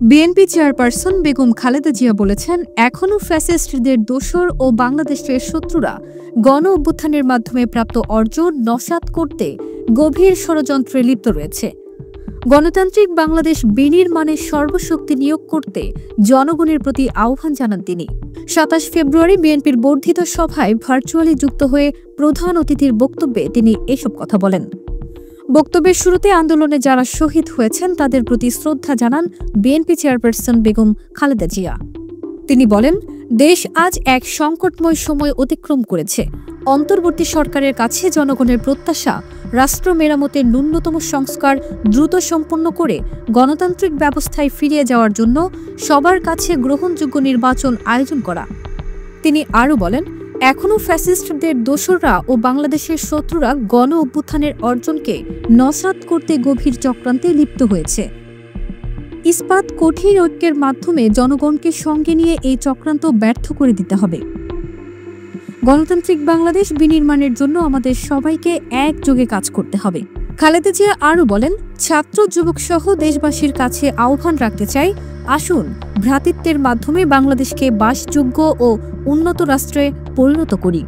BNP chairperson Begum Khaleda Zia বলেছেন, এখনও ফ্যাসিস্টদের দোসর ও বাংলাদেশের শত্রুরা গণ অভ্যুত্থানের মাধ্যমে প্রাপ্ত অর্জন নস্যাৎ করতে গভীর ষড়যন্ত্রে লিপ্ত রয়েছে। গণতান্ত্রিক বাংলাদেশ বিনির্মাণে সর্বশক্তি নিয়োগ করতে জনগণের প্রতি আহ্বান জানান তিনি। ২৭ ফেব্রুয়ারি বিএনপির বর্ধিত সভায় ভার্চুয়ালি যুক্ত হয়ে প্রধান অতিথির বক্তব্যে তিনি এসব কথা বলেন। বক্তব্যের শুরুতে আন্দোলনে যারা শহীদ হয়েছেন তাদের প্রতি শ্রদ্ধা জানান বিএনপি চেয়ারপারসন বেগম খালেদা জিয়া। তিনি বলেন, দেশ আজ এক সংকটময় সময় অতিক্রম করেছে। অন্তর্বর্তী সরকারের কাছে জনগণের প্রত্যাশা রাষ্ট্র মেরামতের ন্যূনতম সংস্কার দ্রুত সম্পন্ন করে গণতান্ত্রিক ব্যবস্থায় ফিরিয়ে যাওয়ার জন্য সবার কাছে গ্রহণযোগ্য নির্বাচন আয়োজন করা। তিনি আরও বলেন, এখনও ফ্যাসিস্টদের দোসররা ও বাংলাদেশের শত্রুরা গণ অভ্যুত্থানের অর্জনকে নস্যাৎ করতে গভীর চক্রান্তে লিপ্ত হয়েছে। ইস্পাত কঠিন ঐক্যের মাধ্যমে জনগণকে সঙ্গে নিয়ে এই চক্রান্ত ব্যর্থ করে দিতে হবে। গণতান্ত্রিক বাংলাদেশ বিনির্মাণের জন্য আমাদের সবাইকে একযোগে কাজ করতে হবে। খালেদা জিয়া আরও বলেন, ছাত্র যুবক সহ দেশবাসীর কাছে আহ্বান রাখতে চাই, আসুন ভ্রাতৃত্বের মাধ্যমে বাংলাদেশকে বাসযোগ্য ও উন্নত রাষ্ট্রে পরিণত করি।